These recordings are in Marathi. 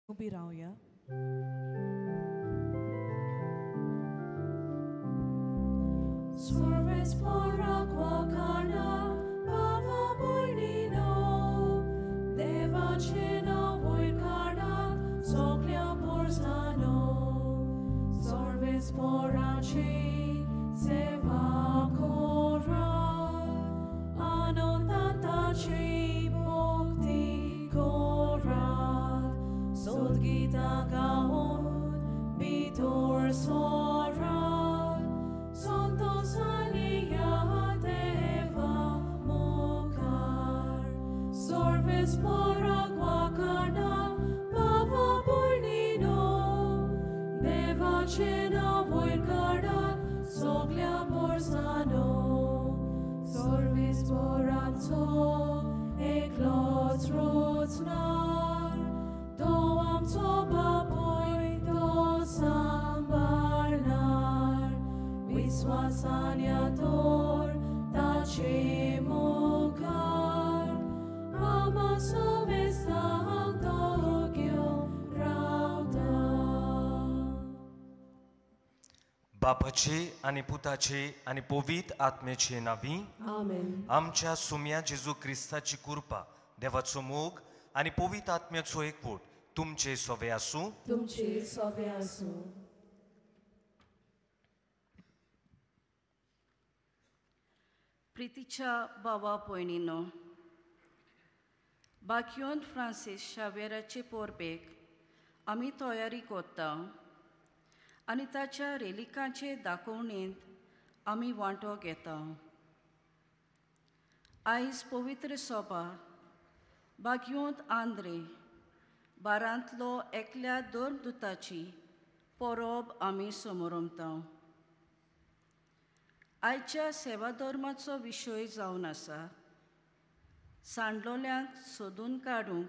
उभी राहूया. Serves por agua carna, pava boinino, devachina void carna, soglia porzano, serves por aci, seva cora, anotataci bhakti korat, sodgita gaon, bitor sorat, Santos Alia Deva Mokar, Sorves por agua carna, Pava Bornino, Deva Chena Voirkarda, Soglia Borsano, Sorves por Anto, Eklos Rotsnar, Doam Toba Boy, Do Sambarnar. Viswasaniator tace mokar amasomesta dogyo rauda. बापाचे आणि पुताचे आणि पवित्र आत्म्याचे नावी Amen. आमच्या सुम्या जेजू ख्रिस्ताची कृपा देवाचो मोग आणि पवित्र आत्म्याचो एकवट तुमचे सोवे आसूं. तुमचे सोवे आसूं. प्रितीच्या बावा पयणीनो, बाकियोन फ्रांसीस शावेराचे पोरबेक आमी तयारी कोत्ता आनी ताच्या रेलिकांचे दाखोवणेंत आमी वांटो घेता. आयज पवित्र सोबा बाकियोंत आंद्रे बारांतलो एकल्या दोन दुताची परब आमी समोरमता. आयच्या सेवा धर्माचो विशय जावन आसा सांडलोल्यांक सोदून काडूंक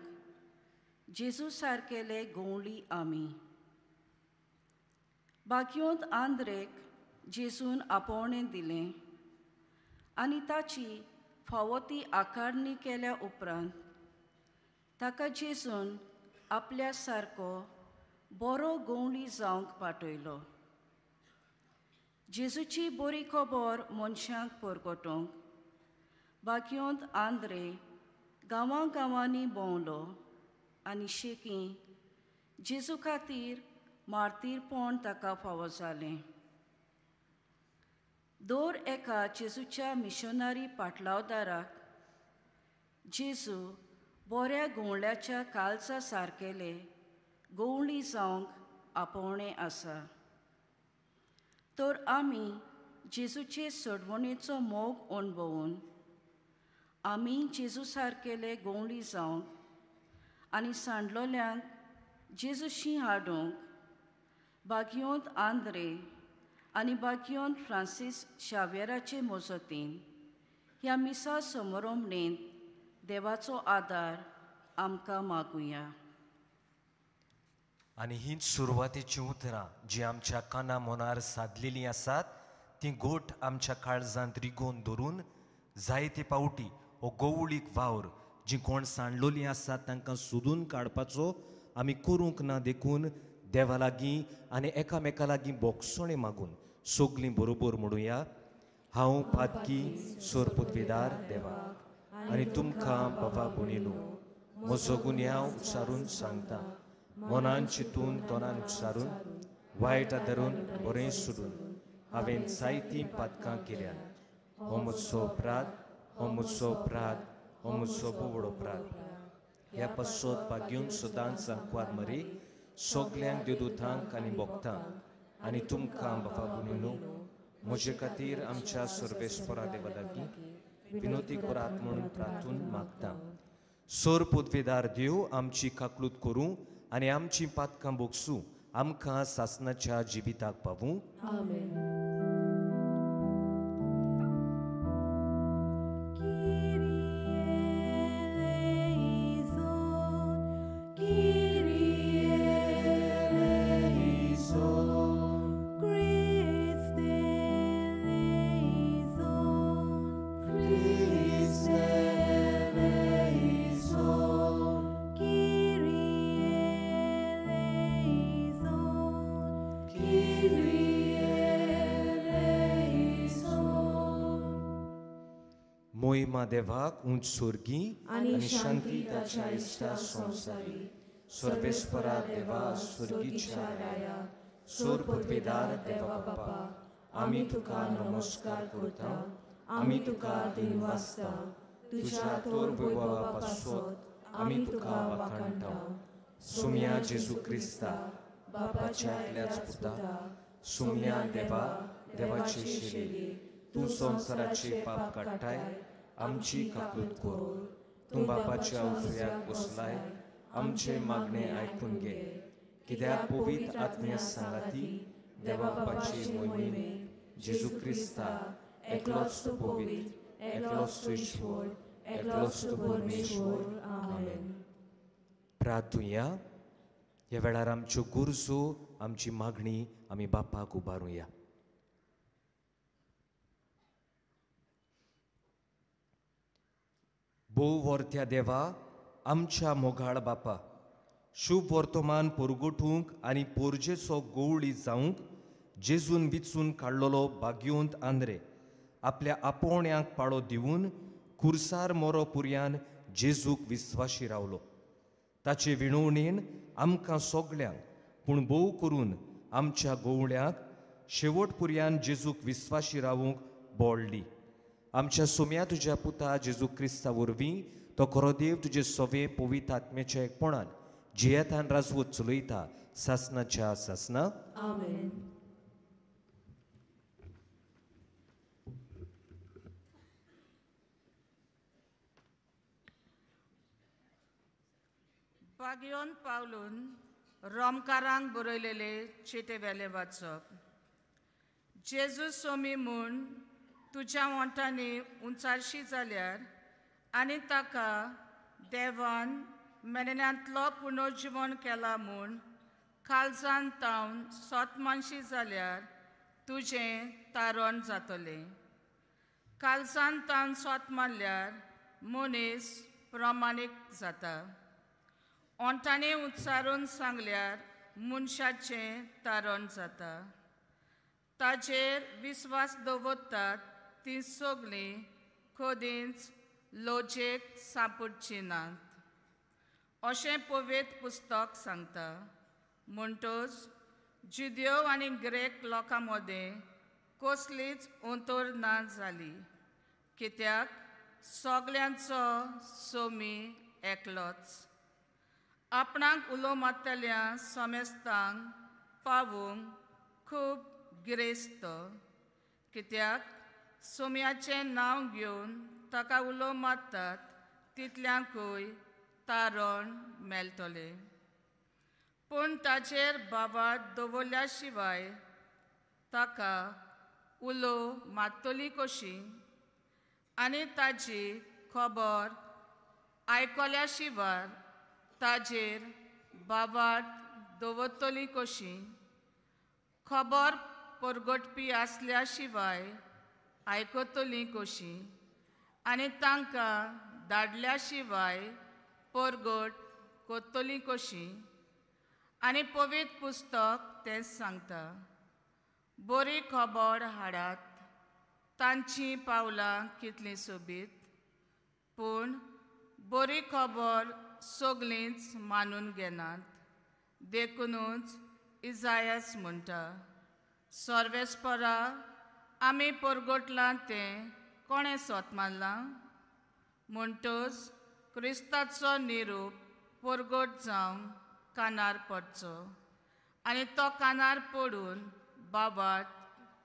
जेजू सारकेले गवळी आमी. बाकियोंत आंद्रेक जेजून आपोवणें दिलें आनी ताची फावो ती आकारणी केल्या उपरांत ताका जेजून आपल्या सारको बरो गवळी जावंक पाठयलो. जेजूची बरी खबर मनशांक परगटोवंक बाकियोंत आंद्रे गांवांनी भोंवलो आनी शेकी जेजू खातीर मार्तीरपण ताका फावो जालें. दर एका जेजूच्या मिशनरी पाटलावदाराक जेजू बऱ्या गवळ्याच्या काळजा सारकेले गवळी जावंक आपोवणें आसा. तर आमी जेजूचे सोडवणेचो मोग अणभवून आमी जेजू सारकेले गवळी जावंक आनी सांडलोल्यांक जेजूशी हाडूंक बाकियोंत आंद्रे आनी बाकियोंत फ्रांसीस शावेराचे मजतीन ह्या मिसा समोरमणेंत देवाचो आदार आमकां मागुया. आणि हीच सुरवातेची उतरां जी आमच्या काना मनार साधलेलीं आसात ती गोठ आमच्या काळजांत रिगोवन धरून जायते पावटी हो गवळीक वावर जी कोण सांडलोलीं आसात तांकां सोदून काडपाचो आमी करूंक ना देखून देवा लागीं आनी एकामेका लागीं बोगसोणें मागून सगलीं बरोबर म्हणुया. हांव पातकी सोरपुतवेदार देवाक आनी तुमकां बाबा भणिनो म्हजो गुन्यांव उच्चारून सांगता. मनान चिंतून तोंडान उच्चारून वायट धरून बरें सोडून हांवें जायतीं पातकां केल्यात. हो म्हजो अपराध, हो म्हजो अपराध, हो म्हजो बोवड अपराध. ह्या पसत भाग्यून सदांच सांकवार मरे सगल्यांक देवदूतांक आनी भक्तांक आनी तुमकां बाबा भणिनो म्हजे खातीर आमच्या सर्वेस्परा देवा लागीं विनोदी करात म्हणून प्रार्थून मागता. सोर पुदवेदार देव आमची काकलूत करूं आनी आमची पातकां बोगसूं आमकां सासणाच्या जिविताक पावूं. आमेन. मोहिमा देवाक उंच सुर्गी आणि शांती ताच्या इष्टा संसारी सर्वेस्परा देवा स्वर्गीच्या राया सोर पृथ्वीदार देवा बापा आम्ही तुका नमस्कार करता आम्ही तुका दिन वाजता तुझ्या तोर वैभवापासून आम्ही तुका वाखाणता सुम्या जेजू क्रिस्ता बापाच्या एकल्याच पुता सुम्या देवा देवाची शेली तू संसाराचे पाप काढताय आमची काकूत कर तू बापाच्या उजव्याक बसलाय आमचे मागणे ऐकून घे कित्याक पवित्र आत्म्या सांगाती देवा बापाची मोहिमे जेजू क्रिस्ता एकलोच तो पवित्र एकलोच तो ईश्वर एकलोच तो परमेश्वर आमेन. प्रार्थुया. ह्या वेळार आमच्यो गुरजो आमची मागणी आमी बापाक उबारुया. भोव वर्त्या देवा आमच्या मोगाळ बापा शुभ वर्तमान पोरगोठूंक आनी पोरजेचो गवळी जावंक जेजून विचून काडलोलो भाग्योंत आंद्रे आपल्या आपोवण्यांक पाळो दिवन खुर्सार मोरो पुर्यान जेजूक विस्वाशी रावलो. ताचे विणवणेन आमकां सोगल्यांक पूण भोव करून आमच्या गोवळ्यांक शेवट पुर्यान जेजूक विस्वाशी रावूंक बोळ्ळी. आमच्या सोम्या तुज्या पुता जेजू क्रिस्ता वरवीं तो खरो देव तुजे सोवे पवित्र आत्म्याच्या एकपणान जियेतान राजवत चलयता सासनाच्या सासना. आमेन. बागयोन पावलून रोमकारांक बरयलेले चिटे वेले वाचप. जेजू सोमी म्हूण तुज्या वंटांनी उंचारशी जाल्यार आनी ताका देवान मेलेल्यांतलो पुनर्जीवन केला म्हूण काळजान तावन सोतमानशी जाल्यार तुजें तारण जातलें. काळजान तावन सोत मारल्यार मनीस प्रमाणीक जाता. ओंठांनी उच्चारून सांगल्यार मनशाचें तारण जाता. ताजेर विस्वास दवरतात ती सगळीं कधीच लोजेक सांपडची नात अशें पवित्र पुस्तक सांगता. म्हणटच जुदेव आनी ग्रेक लोकां मदें कसलीच अंतर ना जाली कित्याक सगल्यांचो सोमी एकलोच. आपणाक उलो मारतल्या समेस्तांक पावूंक खूब गिरेस्त कित्याक सोम्याचें नांव घेवन ताका उलो मारतात तितल्यांकूय तारण मेळटलें. पूण ताचेर बाबार दवरल्या शिवाय ताका उलो मारतली कशी आनी ताजी खबर आयकल्या शिवाय ताजेर बाबार दवरतली कशी. खबर परगटपी आसल्या शिवाय आयकतली कशी आनी तांकां धाडल्या शिवाय परगट करतली कशी. आनी पवित्र पुस्तक तें सांगता. बरी खबर हाडात. तांची पावलां कितलीं सोबीत. पूण बरी खबर सगळींच मानून घेनात. देखूनच इजायास म्हणटा सर्वेस्परा आमी परगटलां तें कोणें सोत मारलां. म्हणटच क्रिस्ताचो निरूप परगट जावन कानार पडचो आनी तो कानार पडून बाबात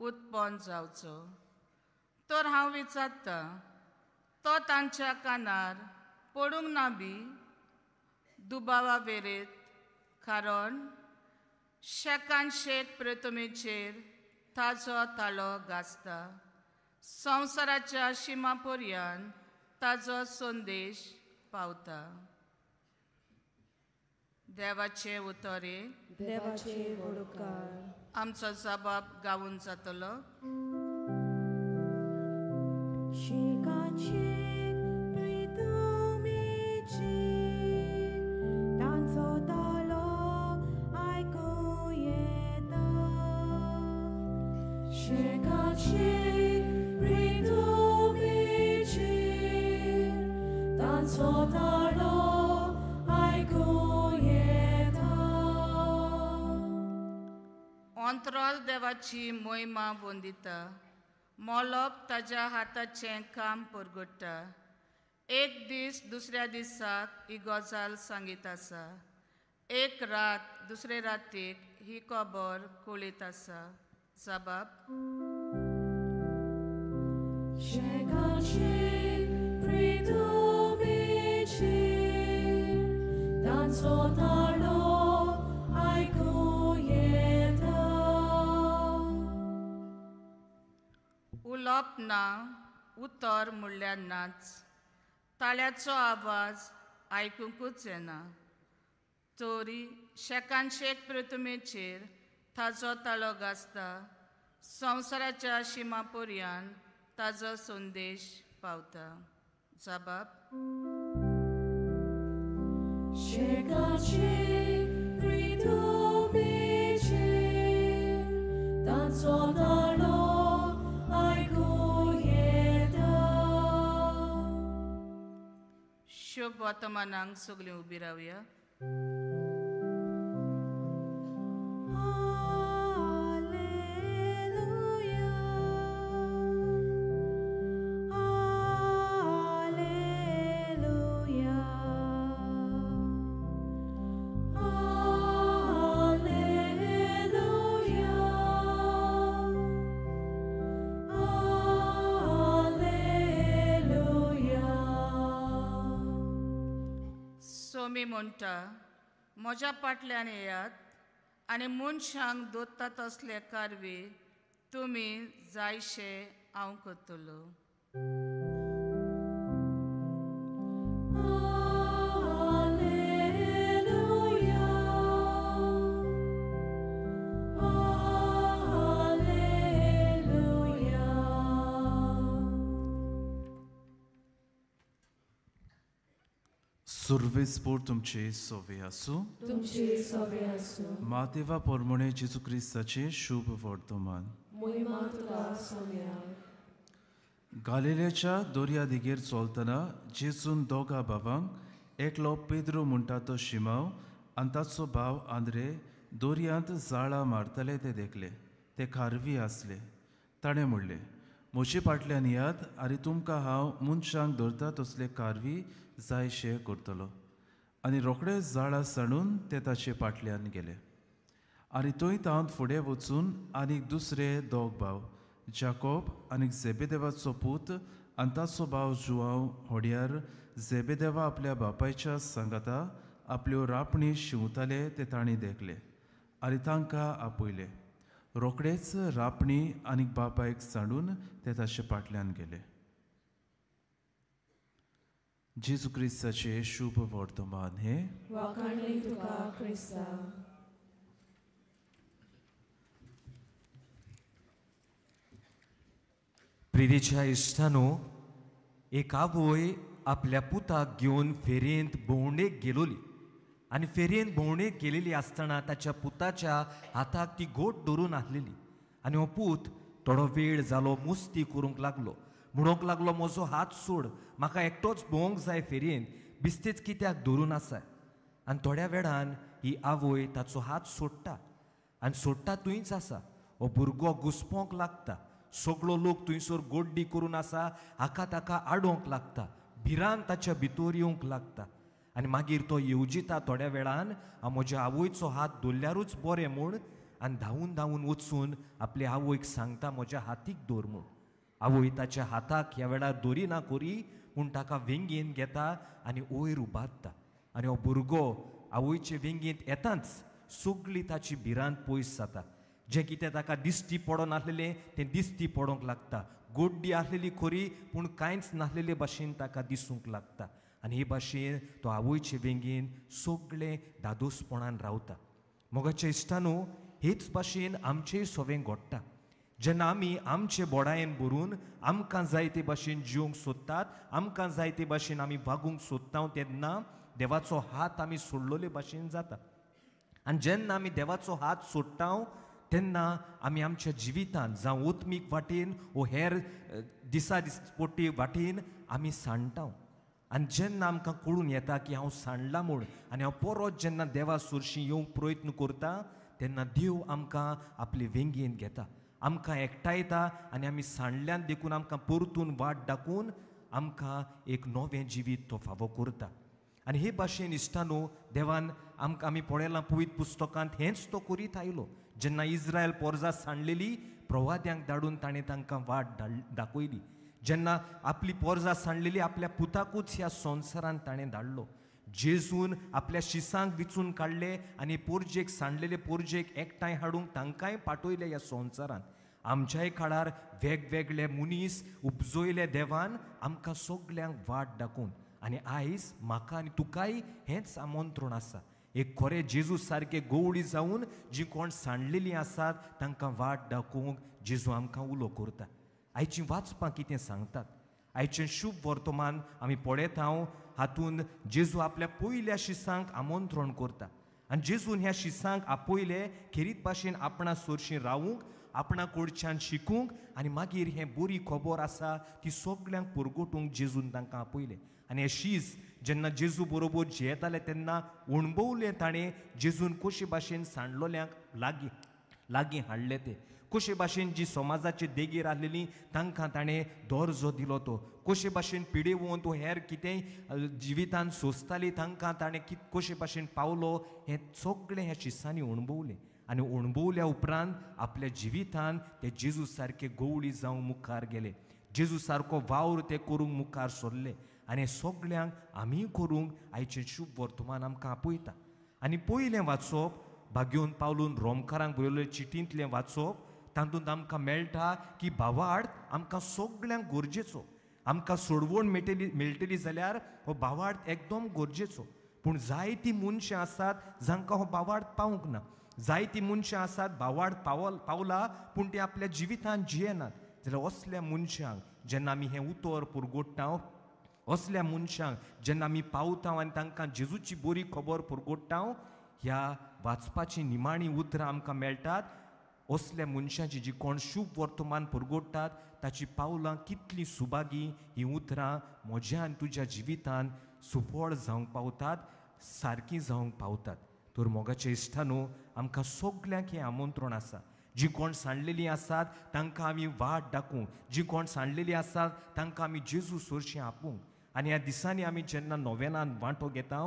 उत्पन्न जावचो. तर हांव विचारतां तो तांच्या कानार पडूंक ना बी दुबावा वेरेत. कारण शेकान शेक प्रथमेचेर ताजो ताळो गाजता. संवसाराच्या शिमा पर्यंत ताजो संदेश पावता. देवाचे उतरे देवाचे वडकार. आमचो जबाब गावून जातलो. शेकाचे प्रितमेचे तांचो ताळो आयकूं येता. शेकाचे प्रितमेचे तांचो धाडो आयकूं येता. अंतराल देवाची मोहिमा वंदिता, मोलोप ताच्या हाताचें काम परगट्टा. एक दीस दुसऱ्या दिसाक ही गजाल सांगीत आसा. एक रात दुसरे रातीक ही खबर कळीत आसा. जबाब शेकांची प्रितुमेची तांचो धाडो आयकूं येता. उलोप ना, उतर म्हणल्यार नाच. ताळ्याचो आवाज आयकूंकूच येना. तोरी शेकांशेक प्रथमेचेर ताजो ताळो गाजता. संवसाराच्या शिमापर्यान ताजो संदेश पावता. जबाब शेकांची प्रितुमेची तांचो धाडो आयकूं येता. शुभ वर्तमानांक सगळीं उबी रावया. सोमी म्हणटा, म्हज्या फाटल्यान येयात आनी मनशांक दोत्ता तसले कारवी तुमी जायशे हांव करतलो. सुरवेस्पोर तुमचे सोवे आसूं. तुमची सवे आसूं. मातेवा पोरमोणे जेजू क्रिस्ताचे शुभ वर्तमान. मोहिमा तुका सौम्या. गालिलेच्या दोर्या दिगेर चलतना जेजून दोगा भावांक एकलो पेद्रो म्हणटा तो शिमाव आनी ताचो भाव आंद्रे दोर्यांत जाळां मारतले ते देखले. ते खारवी आसले. ताणें म्हणलें, म्हजे फाटल्यान येयात आनी तुमकां हांव मनशांक धरता तसले कारवी जायशे करतलो. आनी रोखडे जाळां सांडून ते ताचे फाटल्यान गेले. आनी थंय तावन फुडें वचून आनीक दुसरे दोग भाव जाकोब आनीक झेबेदेवाचो पूत आनी ताचो भाव जुआंव होड्यार झेबेदेवा आपल्या बापायच्या सांगाता आपल्यो रापणी शिंवताले ते तांणी देखले आनी तांकां आपयले. रोखडेच रापणी आनीक बापायक सांडून ते ताचे फाटल्यान गेले. जेजू क्रिस्ताचे शुभ वर्तमान हे वाखाणली तुका क्रिस्ता. प्रितीच्या इश्टानो, एक आवय आपल्या पुताक घेवन फेरयेंत भोंवडेक गेलोली आनी फेरयेंत भोंवडेक गेलेली आसतना ताच्या पुताच्या हाताक ती गोट धरून आसलेली. आनी हो पूत थोडो वेळ जालो मुस्ती करूंक लागलो. म्हणूंक लागलो, म्हजो हात सोड, म्हाका एकटोच भोवंक जाय फेरयेंत, बिस्तेच कित्याक धरून आसाय. आनी थोड्या वेळान ही आवय ताचो हात सोडटा आनी सोडटा थंयच आसा. हो भुरगो घुस्पोंक लागता. सगळो लोक थंयसर गोड्डी करून आसा हाका ताका आडोवंक लागता. भिरान ताच्या भितर येवंक लागता. आनी मागीर तो येवजिता थोड्या वेळान, हांव म्हज्या आवयचो हात धरल्यारूच बरें म्हूण, आनी धांवून धांवून वचून आपल्या आवयक सांगता म्हज्या हातीक धर म्हूण. आवय ताच्या हाताक ह्या वेळार धरिना करी पूण ताका वेंगेन घेता आनी वयर उबारता. आनी हो भुरगो आवयचे वेंगेंत येताच सगळी ताची भिरांत पयस जाता. जें कितें ताका दिश्टी पडोन आसलेलें तें दिश्टी पडोंक लागता. गोड्डी आसलेली खरी पूण कांयच नासलेले भाशेन ताका दिसूंक लागता. आनी हे भाशेन तो आवयचे वेंगेन सगळें दादोसपणान रावता. मोगाच्या इश्टानो, हेच भाशेन आमचेय सवें घडटा. जेन्ना आमी आमचे बोडायेन भरून आमकां जाय ते भाशेन जिवंक सोदतात, आमकां जाय ते भाशेन आमी वागूंक सोदता, तेन्ना देवाचो हात आमी सोडलोले भाशेन जाता. आनी जेन्ना आमी देवाचो हात सोडटा तेन्ना आमी आमच्या जिवितांत जावं ओत्मीक वाटेन वो हेर दिसा दिसपोटी वाटेन आमी सांडटा. आनी जेन्ना आमकां कळून येता की हांव सांडलां म्हूण आनी हांव परत जेन्ना देवा सुरशी येवंक प्रयत्न करता तेन्ना देव आमकां आपले वेंगयेन घेता, आमकां एकठांयता आनी आमी सांडल्यान देखून आमकां परतून वाट दाखोवन आमकां एक नवें जिवीत तो फावो करता. आनी हे भाशेन इश्टानो देवान आमकां आमी पळयलां पवित्र पुस्तकांत हेंच तो करीत आयलो. जेन्ना इस्रायल पोरजां सांडलेली प्रवाद्यांक धाडून ताणें तांकां वाट दाखयली. जेन्ना आपली पोरजां सांडलेली आपल्या पुताकूच ह्या संवसारांत ताणें धाडलो. जेजून आपल्या शिसांक विचून काडले आनी पोरजेक सांडलेले पोरजेक एकठांय हाडूंक तांकांय पाठयले ह्या संवसारांत. आमच्याय काळार वेगवेगळे मनीस उपजयले देवान आमकां सगल्यांक वाट दाखोवन. आनी आयज म्हाका आनी तुकाय हेंच आमंत्रण आसा. एक खरें जेजू सारके गवळी जावन जीं कोण सांडलेलीं आसात तांकां वाट दाखोवंक जेजू आमकां उलो करता. आयचीं वाचपां कितें सांगतात. आयचें शुभ वर्तमान आमी पळयता हातूंत जेजू आपल्या पयल्या शिसांक आमंत्रण करता. आनी जेजून ह्या शिसांक आपयले खेरीत भाशेन आपणा सोरशीं रावूंक, आपणा कडच्यान शिकूंक आनी मागीर हें बरी खबर आसा ती सगल्यांक पुरगोटूंक जेजून तांकां आपयलें. आनी हें शीस जेन्ना जेजू बरोबर जेयताले तेन्ना अणभवलें ताणें जेजून कशे भाशेन सांडलोल्यांक लागीं हाडले ते, कशे भाशेन जी समाजाची देगेर आसलेली तांकां ताणें दर्जो दिलो तो, कशे भाशेन पिडेवून तो हेर कितेंय जिवितांत सोंसताली तांकां ताणें कशे भाशेन पावलो हें सगळें ह्या शिसांनी अणभवलें. आनी अणभवल्या उपरांत आपल्या जिवितांत ते जेजू सारके गवळी जावं मुखार गेले, जेजू सारको वावर ते करूंक मुखार सरले. आनी सगल्यांक आमी करूंक आयचें शुभ वर्तमान आमकां आपयता. आनी पयलें वाचप भाग्योन पावलून रोमकारांक बरयल्ले चिटींतलें वाचप, तातूंत आमकां मेळटा की भावार्थ आमकां सगल्यांक गरजेचो. आमकां सोडवण मेळटली जाल्यार हो भावार्थ एकदम गरजेचो. पूण जायतीं मनशां आसात जांकां हो भावार्थ पावूंक ना. जायतीं मनशां आसात भावार्थ पावला पूण ते आपल्या जिवितांत जियेनात. जाल्यार असल्या मनशांक जेन्ना आमी हें उतर पुरगोडटा, असल्या मनशांक जेन्ना आमी पावता आनी तांकां जेजूची बरी खबर पुरगोडटा, ह्या वाचपाचीं निमाणीं उतरां आमकां मेळटात. असल्या मनशांची जी कोण शुभ वर्तमान पुरगोडटात ताची पावलां कितलीं सुभागी हीं उतरां म्हज्या आनी तुज्या जिवितांत सुफळ जावंक पावतात, सारकीं जावंक पावतात. तर मोगाचे इश्टानो आमकां सगल्यांक हें आमंत्रण आसा. जीं कोण सांडलेलीं आसात तांकां आमी वाट दाखोवंक, जीं कोण सांडलेलीं आसात तांकां आमी जेजू सोरशीं आपोवंक. आनी ह्या दिसांनी आमी जेन्ना नोवेनान वांटो घेता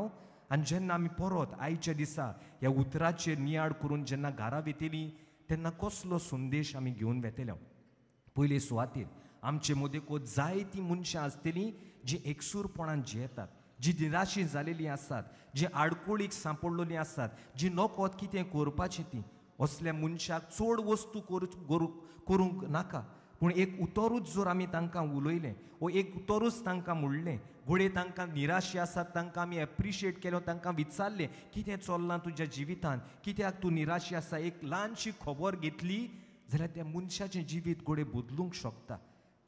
आनी जेन्ना आमी परत आयच्या दिसा ह्या उतराचेर नियाळ करून जेन्ना घरा वेतेलीं तेन्ना कसलो संदेश आमी घेवन वेतेले. पयले सुवातेर आमचे मदें जायतीं मनशां आसतलीं जीं एकसूरपणान जियेतात, जीं निराशी जालेलीं आसात, जीं आडकोळीक सांपडलेलीं आसात, जीं नकळत कितें करपाचें तीं. असल्या मनशाक चड वस्तू करूंक नाका, पूण एक उतरूच जर आमी तांकां उलयलें वो एक उतरूच तांकां म्हणलें, घोडे तांकां निराशी आसात तांकां आमी एप्रिशिएट केलो, तांकां विचारलें कितें चल्लां तुज्या जिवितांत, कित्याक तूं निराशी आसा, एक ल्हानशी खबर घेतली जाल्यार त्या मनशाचें जिवीत घोडे बदलूंक शकता.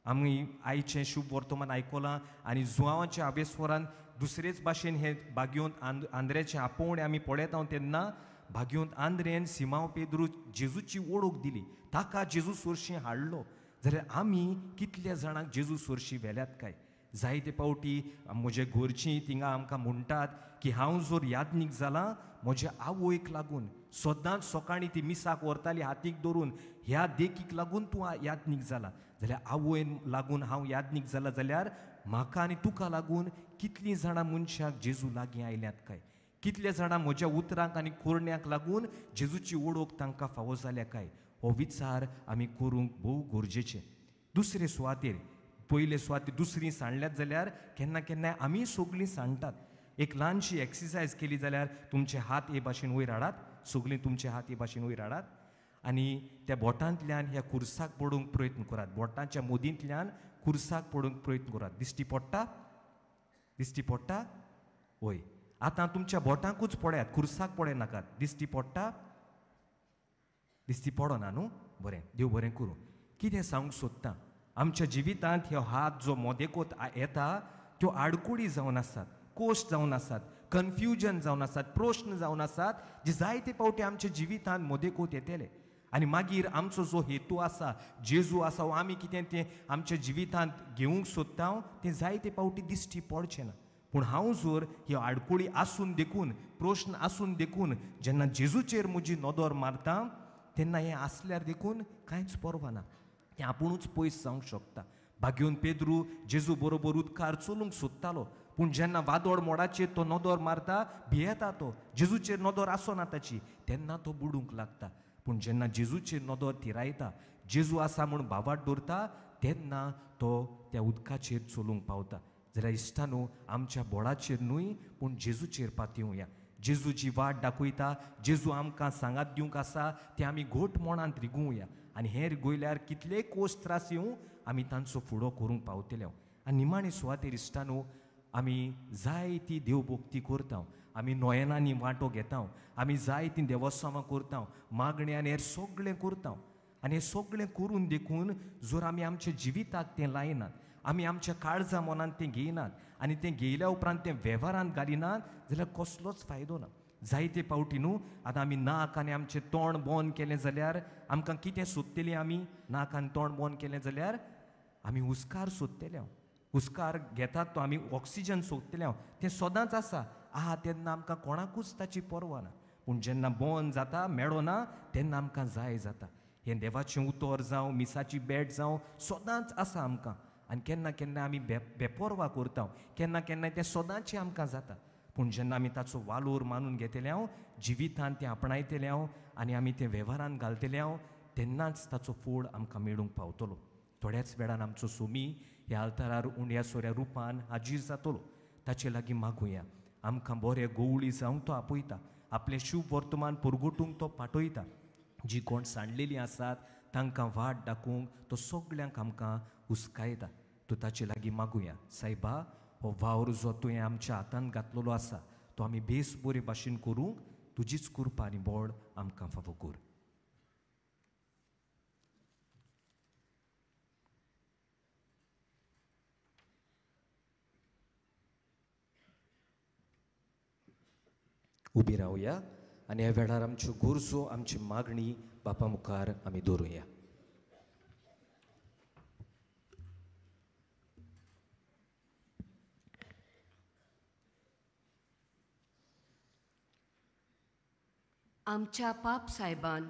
आमी आयचें शुभ वर्तमान आयकलां आनी जुवांवाच्या आवेस्वरान दुसरेच भाशेन हें भाग्योंत आंद्र्याचें आपोवणें आमी पळयता तेन्ना भाग्योंत आंद्रेन सिमांव पेद्रू जेजूची वळख दिली, ताका जेजू सोरशीं हाडलो. जाल्यार आमी कितल्या जाणांक जेजू सोरशीं व्हेल्यात काय. जायते फावटी म्हजे घरचीं थिंगा आमकां म्हणटात की हांव जर यादनीक जालां म्हज्या आवयक लागून, सदांच सकाळीं ती मिसाक व्हरताली हातीक धरून, ह्या देखीक लागून तूं यादनीक जाला. जाल्यार आवयन लागून हांव यादनीक जाला जाल्यार म्हाका आनी तुका लागून कितलीं जाणां मनशाक जेजू लागीं आयल्यात काय. कितले जाणां म्हज्या उतरांक आनी कोरण्यांक लागून जेजूची वळख तांकां फावो जाल्या काय. हो विचार आमी करूंक भोव गरजेचें. दुसरे सुवातेर पयले सुवातेर दुसरीं सांडल्यात जाल्यार केन्ना केन्नाय आमी सगळीं सांडटात. एक ल्हानशी एक्सरसायज केली जाल्यार तुमचे हात हे भाशेन वयर हाडात, सगळीं तुमचे हात हे भाशेन वयर हाडात आनी त्या बोटांतल्यान ह्या खुर्साक पडूंक प्रयत्न करात. बोटांच्या मदींतल्यान खुर्साक पडूंक प्रयत्न करात. दिश्टी पडटा? दिश्टी पडटा? वय. आतां तुमच्या बोटांकूच पळयात, खुर्साक पळय नाकात. दिश्टी पडटा? दिश्टी पडना न्हू? बरें, देव बरें करूं. कितें सांगूंक सोदतां, आमच्या जिवितांत हो हात जो मोदेकोत येता त्यो आडकुळी जावन आसात, कोश्ट जावन आसात, कन्फ्युजन जावन आसात, प्रश्न जावन आसात जे जायते फावटी आमच्या जिवितांत मोदेकोत येतले. आनी मागीर आमचो जो हेतू आसा, जेजू आसा, वो आमी कितें तें आमच्या जिवितांत घेवंक सोदता तें जायते फावटी दिश्टी पडचें ना. पूण हांव जर ह्यो आडकुळी आसून देखून प्रश्न आसून देखून जेन्ना जेजूचेर म्हजी नदर मारता तेन्ना हें आसल्यार देखून कांयच परवा ना, तें आपुणूच पयस जावंक शकता. भाग्यून पेद्रू जेजू बरोबर उदकार चलूंक सोदतालो, पूण जेन्ना वादळ मोडाचेर तो नदर मारता भियेता तो, जेजूचेर नदर आसना ताची, तेन्ना तो बुडूंक लागता. पूण जेन्ना जेजूचेर नदर थिरायता, जेजू आसा म्हूण भावाट दवरता, तेन्ना तो त्या उदकाचेर चलूंक पावता. जाल्यार इश्टानू आमच्या बोडाचेर न्हूय पूण जेजूचेर पातयेवया. जेजू जी वाट दाखयता, जेजू आमकां सांगात दिवंक आसा तें आमी घोट मनांत रिगुवया. आनी हें रिगयल्यार कितलेय कोस त्रास येवं आमी तांचो फुडो करूंक पावतले. आनी निमाणी सुवातेर इश्टानू आमी जाय ती देवभक्ती करता, आमी नोयनांनी वांटो घेता, आमी जाय ती देवस्थानां करता, मागणी आनी हेर सगळें करता. आनी हें सगळें करून देखून जर आमी आमच्या जिविताक तें लायनात, आमी आमच्या काळजा मनांत तें घेयनात आनी तें घेयल्या उपरांत तें वेव्हारांत घालिनात जाल्यार कसलोच फायदो ना. जायते फावटी न्हू आतां आमी नाक आनी आमचें तोंड बंद केलें जाल्यार आमकां कितें सोदतलीं आमी? नाक आनी तोंड बंद केलें जाल्यार आमी हुस्कार सोदतले. हुस्कार घेतात तो आमी ऑक्सिजन सोदतले, तें सदांच आसा आहा तेन्ना आमकां कोणाकूच ताची पर्वा ना. पूण जेन्ना बंद जाता मेळना तेन्ना आमकां जाय जाता. हें देवाचें उतर जावं मिसाची बॅट जावं सदांच आसा आमकां. आनी केन्ना केन्ना आमी बेपरवा करता, केन्ना केन्ना तें सदांचें आमकां जाता. पूण जेन्ना आमी ताचो वालोर मानून घेतले जिवितांत तें आपणायतले आनी आमी तें वेव्हारांत घालतले तेन्नाच ताचो फळ आमकां मेळूंक पावतलो. थोड्याच वेळान आमचो सोमी ह्या आल्तारार उंड्या सोऱ्या रुपान हाजीर जातलो. ताचे लागीं मागुया. आमकां बरे गवळी जावंक तो आपयता, आपलें शुभ वर्तमान परगटूंक तो पाठयता. जी कोण सांडलेलीं आसात तांकां वाट दाखोवंक तो सगळ्यांक आमकां हुस्कायता. तूं ताचे लागीं मागुया. सायबा, हो वावर जो तुवें आमच्या हातांत घातलेलो आसा तो आमी बेस बरे भाशेन करूंक तुजीच कृपा आनी बळ आमकां फावो कर. उबी रावया आनी ह्या वेळार आमच्यो गरजो आमची मागणी बापा मुखार आमी दवरुया. आमच्या पाप सायबान,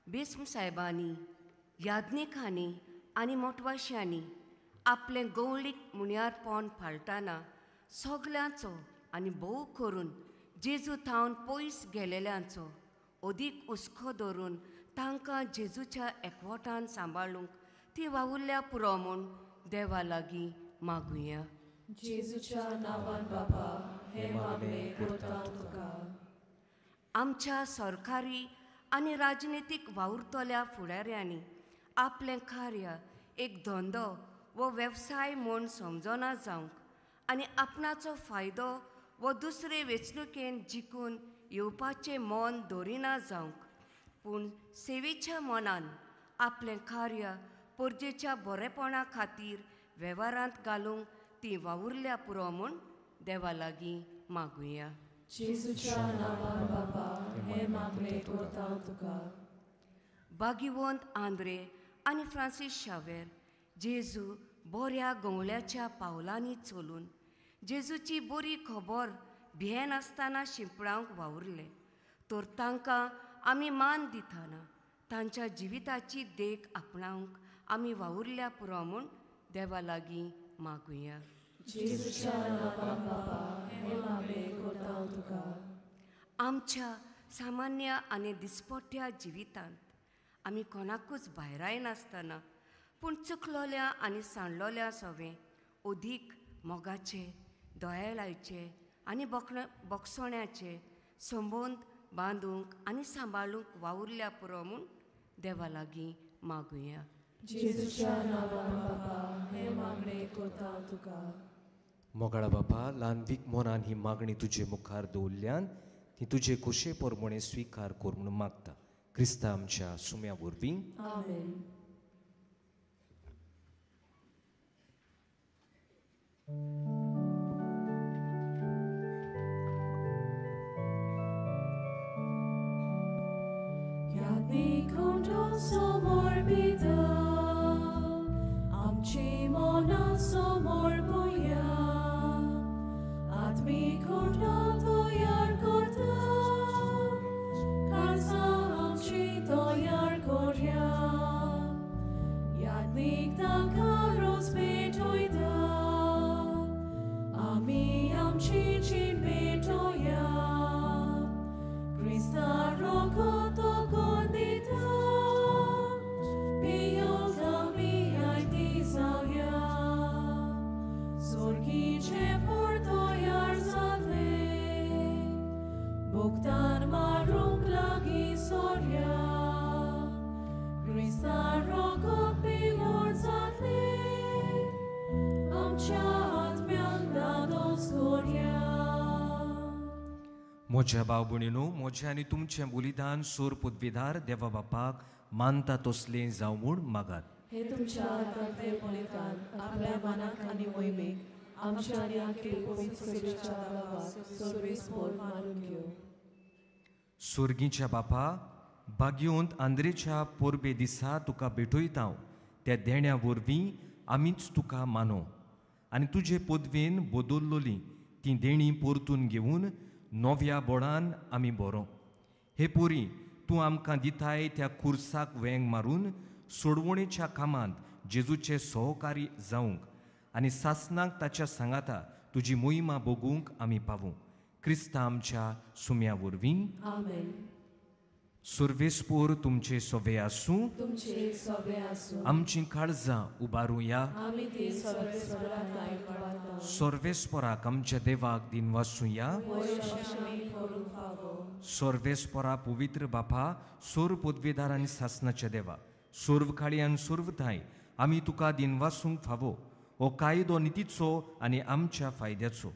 बेस्म सायबांनी, याज्ञिकांनी आनी मोटवाश्यांनी आपलें गवळीक मुण्यारपण फाळटाना सगल्यांचो आनी भोव करून जेजू थावन पयस गेलेल्यांचो अदीक हुस्को दवरून तांकां जेजूच्या एकवटान सांबाळूंक ती वावुरल्या पुरो म्हूण देवा लागीं मागुया. जेजूच्या नांवान बाबा हे मागणें करता तुका. आमच्या सरकारी आनी राजनितीक वावुरतल्या फुडाऱ्यांनी आपलें कार्य एक धंदो वो वेवसाय म्हूण समजना जावंक आनी आपणाचो फायदो वो दुसरे वेंचणुकेन जिखून येवपाचें मन दवरिना जावंक, पूण सेवेच्या मनान आपलें कार्य परजेच्या बरेपणा खातीर वेव्हारांत घालूंक ती वावुरल्या पुरो म्हूण देवा लागीं मागुया. जेजूच्या नांवान बाबा हे मागणें करता तुका. भागिवंत आंद्रे आनी फ्रांसीस शावेर जेजू बऱ्या गवळ्याच्या पावलांनी चलून जेजूची बरी खबर भियेनासतना शिंपडावंक वावुरले. तर तांकां आमी मान दितना तांच्या जिविताची देख आपणावंक आमी वावुरल्या पुरो म्हूण देवा लागीं मागुया. जेजूच्या नांवान बाबा हे मागणें करता तुका. आमच्या सामान्य आनी दिसपट्ट्या जिवितांत आमी कोणाकूच भायराय नासतना पूण चुकलोल्या आनी सांडलोल्या सवें अदीक मोगाचे, दयाळायेचे आनी बोगसोण्याचे संबंद बांदूंक आनी सांबाळूंक वावुरल्या पुरो म्हूण देवा लागीं मागुया. जेजूच्या नांवान बाबा हे मागणें करता तुका. मोगाळा बाबा, ल्हानवीक मोनान ही मागणी तुजे मुखार दवरल्यान ती तुजे कुशे परमणे स्विकार कर म्हणून मागता. क्रिस्ता आमच्या सुम्या वरवीं. आमेन. Yagnikondo somor bida, amchi mona somor boya, सारोगोपी व्हड जातले आमच्या आत्म्यांक दादोस कोरया म्हज्या भाव भयणीनो, म्हजें आनी तुमचें बलिदान सोर पदवीदार देवा बापाक मानता तसलें जावं म्हूण मागात. हे तुमच्या आत्म्यातले बलिदान आपल्या मनाक आनी मोहिमेक आमच्या आनी आखिर पवित्र सेवेच्या गावाक सर्वेस्पोर मानून घेव. सुर्गीच्या बापा, भाग्योंत आंद्रेच्या पोरबे दिसा तुका भेटयता त्या देण्या वरवीं आमीच तुका मानो आनी तुजे पदवेन बदल्लोली ती देणी परतून घेवन नव्या बोडान आमी बरो. हे पोरी, तूं आमकां दिताय त्या खुर्साक वेंग मारून सोडवणेच्या कामांत जेजूचे सहकारी जावंक आनी सासनाक ताच्या सांगाता तुजी मोहिमा भोगूंक आमी पावूं. क्रिस्ता आमच्या सुम्या वरवीं. आमेन. सर्वेस्पोर तुमचे सोवे आसूं. तुमचे सोवे आसूं. आमची काळजां उबारूया. आमी ती सर्वेस्पराक आयकवाता. सर्वेस्पोराक आमच्या देवाक दिन वासूया. सर्वेस्पोरा पवित्र बापा, सोर पदवीदार आनी सासनाच्या देवा, सोर्वकाळी आनी सोर्वताय आमी तुका दिन वासूंक फावो. हो कायदो नितीचो आनी आमच्या फायद्याचो.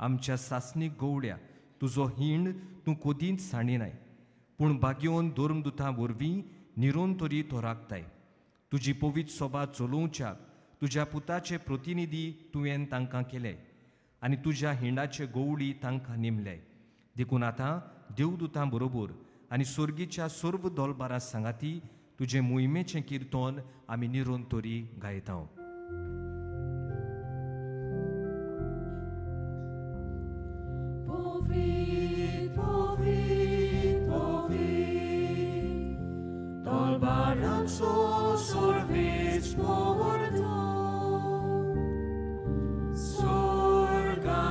आमच्या सासनीक गवड्या तुजो हिंड तूं कोदींच साणिनाय, पूण भाग्योन धर्मदुतां वरवीं निरोन तरी तो राखताय. तुजी पवित्र सोबा चलोवच्याक तुज्या पुताचे प्रतिनिधी तुवें तांकां केले आनी तुज्या हिंडाचे गवळी तांकां निमले. देखून आतां देवदुतां बरोबर आनी सर्गीच्या सर्व दोलबारां सांगाती तुजे मोहिमेचें किर्तन आमी निरोन तरी गायता. Dolbaranzo sorvis mordo sorganis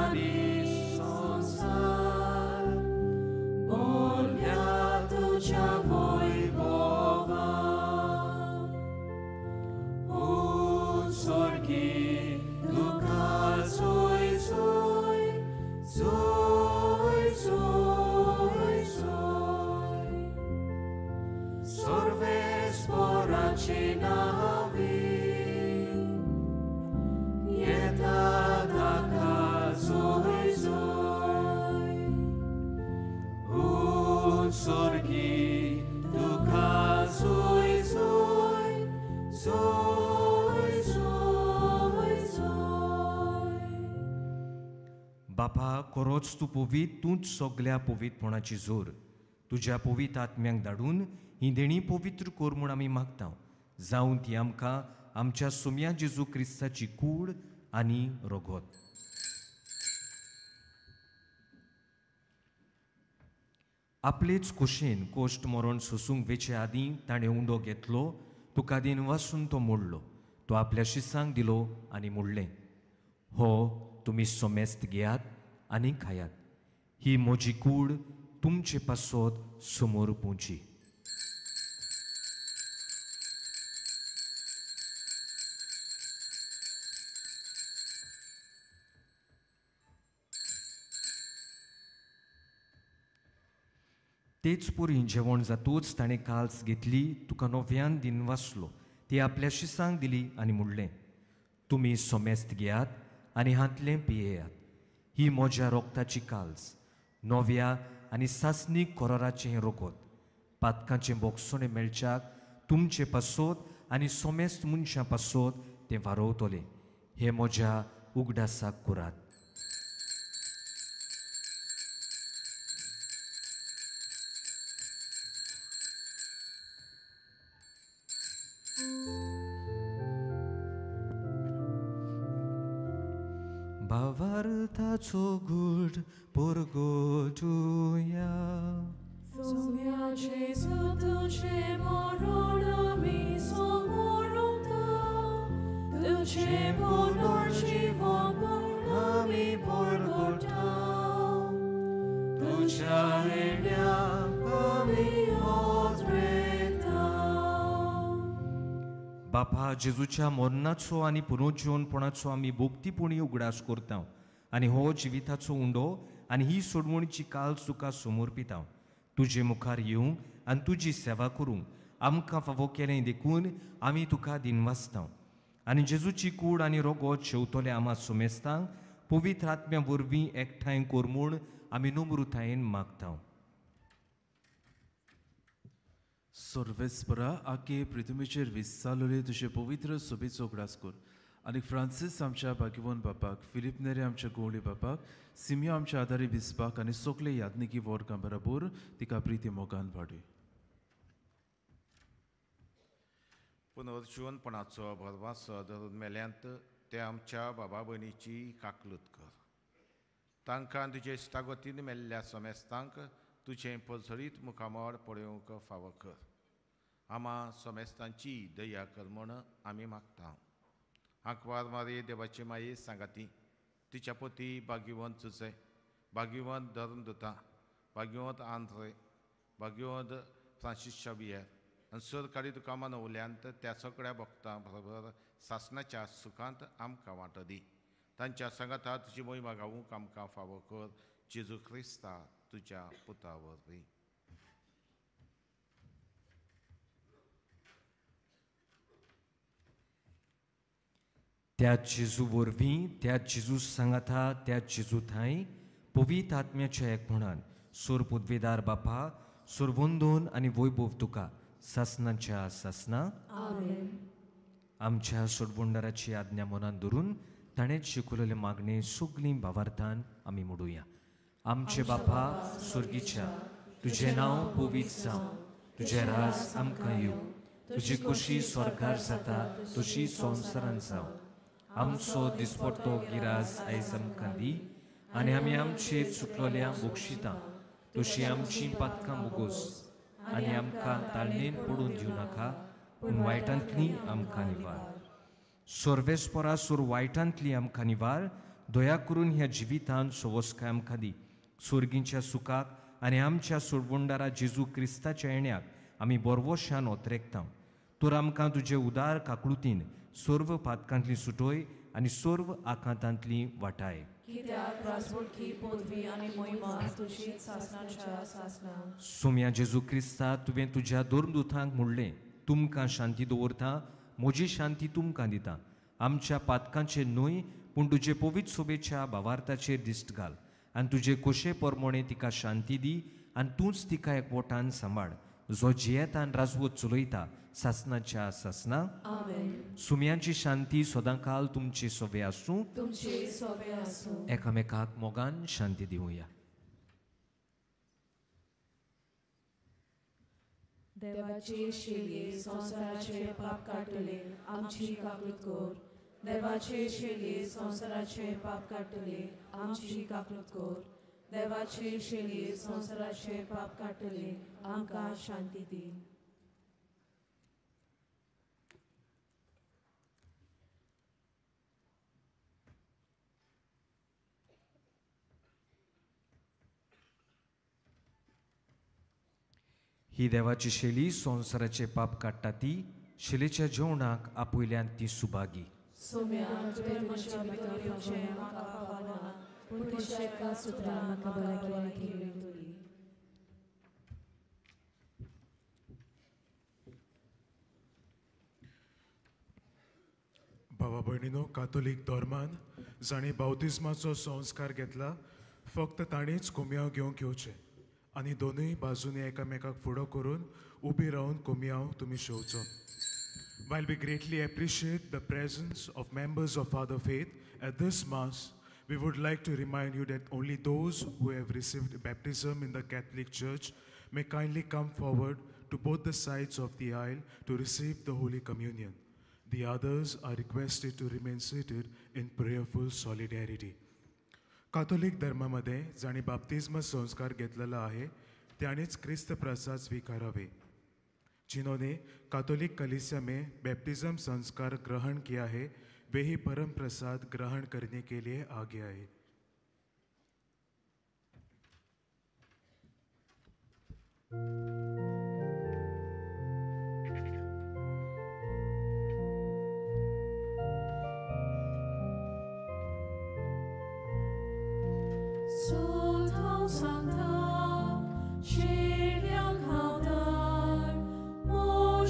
sonsar molia tucia voi bova un sorgi duca soi soi soi soi soi sorves poracinavi ieta daca soi soi un sorgi duca soi soi soi soi soi. बापा, खरोच तूं पवित, तूंच सगल्या पवित्रपणाची जोर. तुज्या पवित्र आत्म्यांक धाडून ही देणी पवित्र कोर म्हूण आमी मागता. जावं ती आमकां आमच्या सुम्या जेजू क्रिस्ताची कूड आनी रोगोत. आपलेच कुशीन कोश्ट मरण सोसूंक वेचे आदीं ताणें उंडो घेतलो, तुका दिन वासून तो मोडलो. तो आपल्या शिसांक दिलो आनी मोडलें. हो तुमी सोमेस्त घेयात आनी खायात. ही म्हजी कूड तुमचे पासत समोर पोंची. तेच पुरी जेवण जातूच ताणें काल्स घेतली, तुका नव्यान दिन वासलो, ती आपल्या शिसांक दिली आनी म्हणलें, तुमी सोमेस्त घेयात आनी हातलें पियेयात. ही म्हज्या रोगताची काल्स, नव्या आनी सासनीक कोराराचें रोगोत. पातकांचें बोगसोणें मेळच्याक तुमचे पासत आनी सोमेस्त मनशां पासत तें वारोवतलें. हे म्हज्या उगडासाक करात. भावार्थाचो घुट परगोटुया. Sumia Jesu tuce moronami somorunta, tuce ponor chivomon ami porgotau, tucia enia ami odretau. बापा, जेजूच्या मरणाचो आनी पुनरुज्जीवनपणाचो आमी भोक्तीपणी उगडास करता आनी हो जिविताचो उंडो आनी ही सोडवणीची काल तुका समर्पिता. तुजे मुखार येवंक आनी तुजी सेवा करूंक आमकां फावो केलें देखून आमी तुका दिनवासता आनी जेजूची कूड आनी रोगोत शेवतोले आमा सोमेस्तांक पवित्र आत्म्या वरवीं एकठांय कोर म्हूण आमी नम्रतायेन मागता. सर्वेस्परा आखे पृथ्वीचेर विस्तारलोले तुजे पवित्र सोबीचो उगडास कर आनी फ्रांसीस आमच्या भाग्यवान बापाक, फिलिप नेरे आमच्या गोवळी बापाक, सिमियो आमच्या आदारी बिस्पाक आनी सोगले यादनिकी वोरकां बराबर तिका प्रिती मोगान वाडय. पुनर्जीवनपणाचो भरवासो धरून मेल्यांत ते आमच्या बाबा भयणीची काकलूत कर. तांकां तुजे इश्टागतीन मेल्ल्या सोमेस्तांक तुजें पलसरीत मुखामोड पळोवंक फावो कर. आमा सोमेस्तांची दया कर म्हूण आमी मागता. आंकवार मारी देवाची माये सांगाती, तिच्या पती भाग्यवंत चुचे, भाग्यवंत धर्मदुता, भाग्यवंत आंध्रे, भाग्यवंत फ्रांसीस शावियर आनी सरकारी तुका मनवल्यांत त्या सगळ्या भक्तां बरोबर सासणाच्या सुखांत आमकां वांटो दी. तांच्या संगता तुजी मोहिमा गावूंक आमकां फावो कर. जेजू क्रिस्ता तुज्या पुता वरवीं. त्या जेजू वरवीं, त्या जेजू सांगाता, त्या जेजू थंय पवित्र आत्म्याच्या एकपणान सोर पदवेदार बापा, सोरवंदोन आनी वैभव तुका सासनाच्या सासना आमच्या सोडवंडाराची आज्ञा मनान धरून ताणेच शिकवलेले मागणे सगळीं भावार्थान आमी म्हणुया. आमचे बापा स्वर्गीच्या, तुझे नांव पवित्र जावं, तुझे राज आमकां येवं, तुजी कुशी स्वर्गार जाता तशी संवसारांत जावं. आमचो दिसपट्टो गिराज आयज आमकां दी आनी आमी आमचेर चुकलोल्यांक बक्षिता तशी आमची पातकां बुगोस आनी आमकां ताळणेन पडून दिवं नाका, पूण वायटांतली आमकां निवार. सर्वेस्परा सोर वायटांतली आमकां निवार. दया करून ह्या जिवितांत सवस्काय आमकां दी. सुर्गींच्या सुखाक आनी आमच्या सोडवंडारा जेजू क्रिस्ताच्या येण्याक आमी बरवशान ओतरेकता. तर आमकां तुजे उदार काकळुतीन सर्व पातकांतली सुटोय आनी सर्व आकांतांतली वाटाय. कित्याक राजमुखी पदवी आनी मोहिमा तुजीच सासणाच्या सासना. सोम्या जेजू क्रिस्ता तुवें तुज्या दोरदूतांक म्हणलें, तुमकां शांती दवरता, म्हजी शांती तुमकां दिता. आमच्या पातकांचेर न्हय पूण तुजे पवित्र सोबेच्या भावार्थाचेर दिश्ट घाल आनी तुजे कोशे परमोणे तिका शांती दी आनी तूंच तिका एकवटान सांबाळ. जो जियेतान राजवत चलयता सासनाच्या सासना. सुम्यांची शांती सदांकाल तुमचे सोबे आसूं. तुमचे सोबे आसूं. एकामेकाक मोगान शांती दिवया. देवाचे शेळये संसाराचे पाप काटले आमची काकलूत कोर. देवाचे शेळये संसाराचे पाप काटले आमची काकलूत कोर. देवाचे शेळये संसाराचे पाप काटले आमकां शांती दी. ही देवाची शेली संसाराचे पाप काडटा ती. शेलीच्या जेवणाक आपुयल्यान ती सुभागी. सोम्या तुवें म्हज्या भितर येवचें म्हाका फावना, पूण तुज्या एका सुत्रान म्हाका भलायकी मेळटली. भावा भयणीनो, कातोलीक धर्मान जाणें बावतिस्माचो संस्कार घेतला फक्त ताणीच कोमयाव घेवंक येवचें आनी दोनूय बाजूनी एकामेकाक फुडो करून उबी रावन कोमयाव तुमी शेवचो. While we greatly appreciate the presence of members of Father Faith at this Mass, we would like to remind you that only those who have received baptism in the Catholic Church may kindly come forward to both the sides of the aisle to receive the Holy Communion. The others are requested to remain seated in prayerful solidarity. Catholic धर्मामध्ये जाणी बाप्तिस्म संस्कार घेतलेला आहे त्यानेच ख्रिस्त प्रसाद स्वीकारावे. जिन्होंने काथोलिक कलीसिया में बैप्टिज्म संस्कार ग्रहण किया है वे ही परम प्रसाद ग्रहण करने के लिए आगे आए. Sancta, 血量好的，我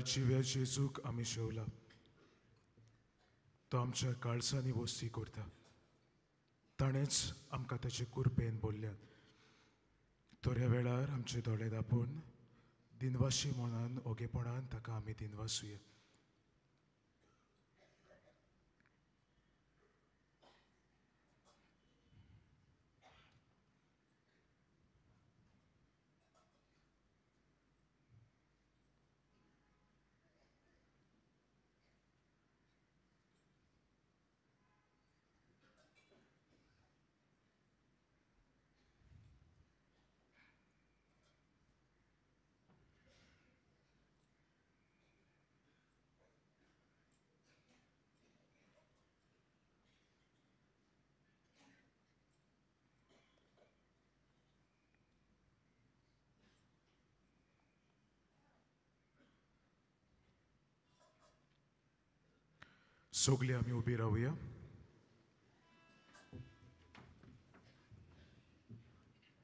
जिव्या जेजूक आमी शेवला तो आमच्या काळजांनी वस्ती करता ताणेच आमकां ताचे कुरपेन बोल्ल्यात थोड्या वेळार आमचे दोळे धापून दिनवाशी मनान ओगेपणान ताका आमी दिनवासुया सोगली आमी उबी रावया.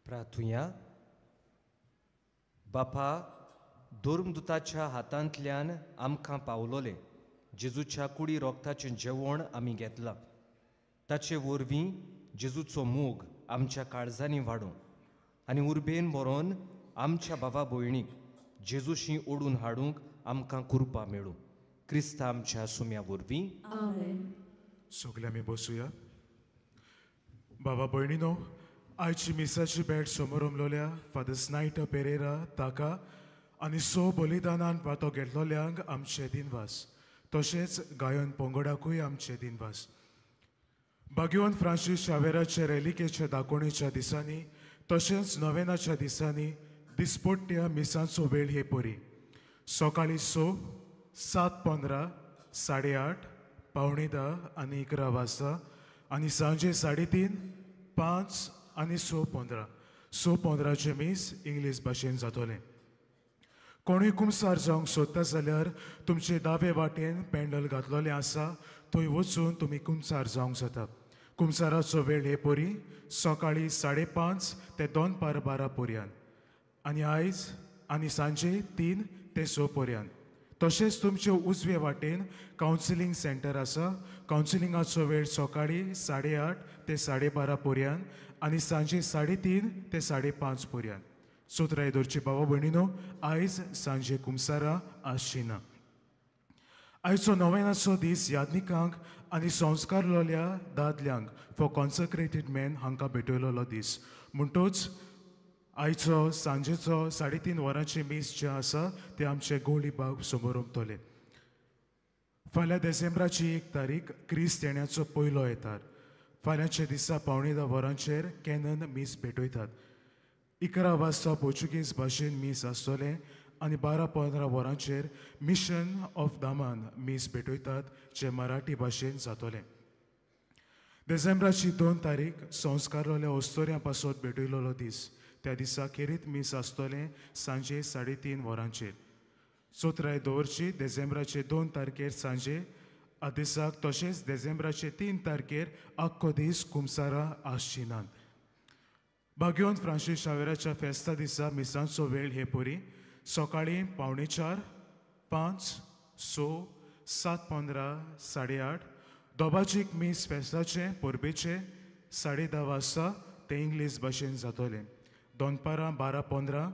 प्रार्थुया. बापा, धोर्मदुताच्या हातांतल्यान आमकां पावलोले जेजूच्या कुडी रोगताचें जेवण आमी घेतलां. ताचे वरवीं जेजूचो मोग आमच्या काळजांनी वाडूं आनी उर्बेन व्हरोन आमच्या भावा भयणीक जेजूशी ओडून हाडूंक आमकां कृपा मेळूं. क्रिस्त आमच्या सुम्या वरवीं. आमेन. सोगले आमी बसूया. बाबा भयणीनो, आयची मिसाची भेट समोर उमलोल्या फादर स्नायटर पेरेरा ताका आनी बलिदानान वांटो घेतलोल्यांक आमचे दिनवास, तशेंच गायन पंगडाकूय आमचे दिनवास. भाग्यवान फ्रांसीस शावेराच्या रेलिकेच्या दाखोवणेच्या दिसांनी तशेंच नोवेनाच्या दिसांनी दिसपट्ट्या मिसांचो वेळ हे परी. सकाळी 6, 7:15, 8:30, 9:15 आनी 11 वाजता आनी सांजे 3:30, 5 आनी 6:15. 6:15चे मीस इंग्लीश भाशेन जातोलें. कोणूय कुमसार जावंक सोदता जाल्यार तुमचे दावे वाटेन पेंडल घातलोलें आसा, थंय वचून तुमी कुमसार जावंक जाता. कुमसाराचो वेळ हे परी सकाळी 5:30 ते 2:12 पर्यंत आनी आयज आनी सांजे 3 ते 6 पर्यंत. तशेंच तुमचे उजवे वाटेन कावन्सिलींग सेंटर आसा. कावन्सिलिंगाचो वेळ सकाळी 8:30 ते 12:30 पर्यंत आनी सांजे 3:30 ते 5:30 पर्यंत. सुत्राय दोरची बाबा भयणीनो, आयज सांजे कुमसारा आसची ना. आयचो नोवेनाचो दीस यादनिकांक आनी संस्कारलोल्या दादल्यांक फॉर कॉन्सक्रेटेड मॅन हांकां भेटयलोलो दीस. म्हणटूच आयचो सांजेचो 3:30 वरांचे मीस जे आसा ते आमचे गोळी बाग समोर उमतले. फाल्यां डिसेंबराची 1 तारीख क्रिस्त येण्याचो पयलो येतार. फाल्यांच्या दिसा 9:15 वरांचेर कॅनन मीस भेटयतात. 11 वाजता पोर्चुगीज भाशेन मीस आसतलें आनी 12:15 वरांचेर मिशन ऑफ दामान मीस भेटयतात, जे मराठी भाशेन जातोलें. डिसेंबराची 2 तारीख संस्कारलोल्या ओस्तोऱ्यां पासत भेटयलोलो दीस. त्या दिसा खेरीत मीस आसतलें सांजे 3:30 वरांचेर. चोत्राय दवरची डिसेंबराचे 2 तारखेर सांजे दिसाक, तशेंच डिसेंबराचे 3 तारखेर आख्खो दीस कुमसारा आसची नात. भाग्यवान फ्रांसीस शावेराच्या फेस्ता दिसा मिसांचो वेळ हे परी सकाळी 4:45, 5, 6, 7:15, 8:30. दोबाचीक मीस फेस्ताचे परबेचे 10:30 वाजता ते इंग्लीश भाशेन जातोलें. दोनपारां 12:15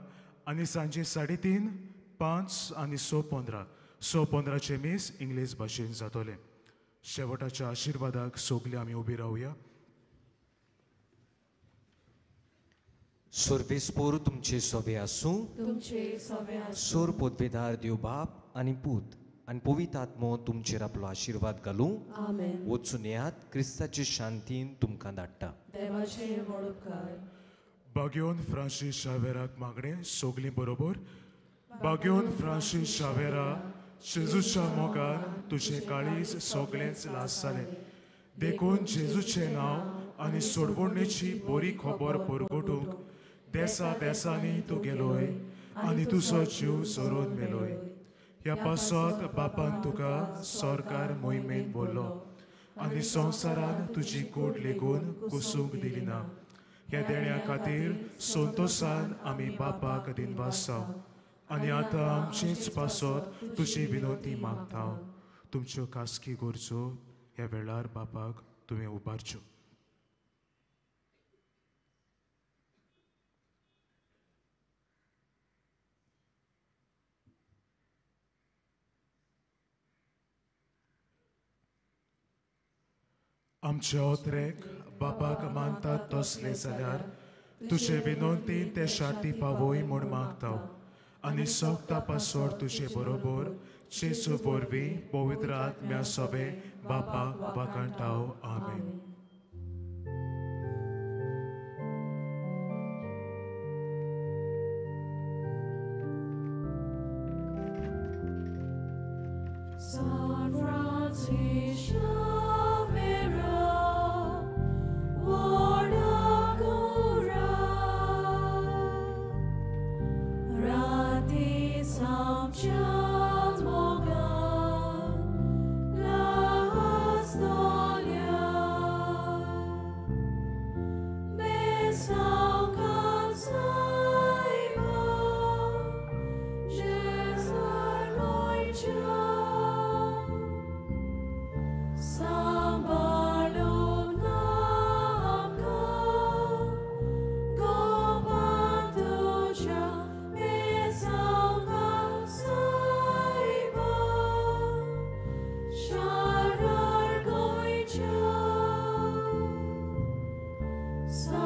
आनी सांजे 3:30, 5 आनी 6:15. 6:15चे मीस इंग्लीश भाशेन जातोलें. शेवटाच्या आशिर्वादाक सोगली आमी उबी रावया. सोर्वेस्पोर तुमचे सोबे आसूं. तुमचे सवे आसूं. सोर पोदवेदार देव बाप आनी पूत आनी पवित्र आत्मो तुमचेर आपलो आशिर्वाद घालूं. आमेन. वचून येयात. क्रिस्ताचे शांतीन तुमकां धाडटा. देवाचे व्हड उपकार. भाग्यवान फ्रांसीस शावेराक मागणें सोगलीं बरोबर. भाग्यवान फ्रांसीस शावेरा, जेजूच्या मोगान तुजें काळीज सोगलेंच लासतालें. देखून जेजूचें नांव आनी सोडवणेची बरी खबर परगटूंक देसा देसांनी तूं गेलोय आनी तुजो जीव सोडून मेलोय. ह्या पासत बापान तुका सरकार मोहिमेन बोल्लो आनी संवसारान तुजी कूड लेगून कुसूंक दिली ना. ह्या देण्या खातीर संतोशान आमी बापाक दिनवासता आनी आतां आमचीच पासत तुजी विनंती मागता. तुमच्यो खासगी गरजो ह्या वेळार बापाक तुवें उबारच्यो. आमच्या ओत्रेक बापाक मानतात तसले जाल्यार तुजे विनंतीन ते शार्ती पावोय म्हूण मागता आनी सोगता पासोर तुजे बरोबर जेजू वरवीं पवित्र आत्म्या सोबे बापाक वागणटाव. आमेन. San Francis Xaviera, Wardagura, Rati Samchat Mogan, La सा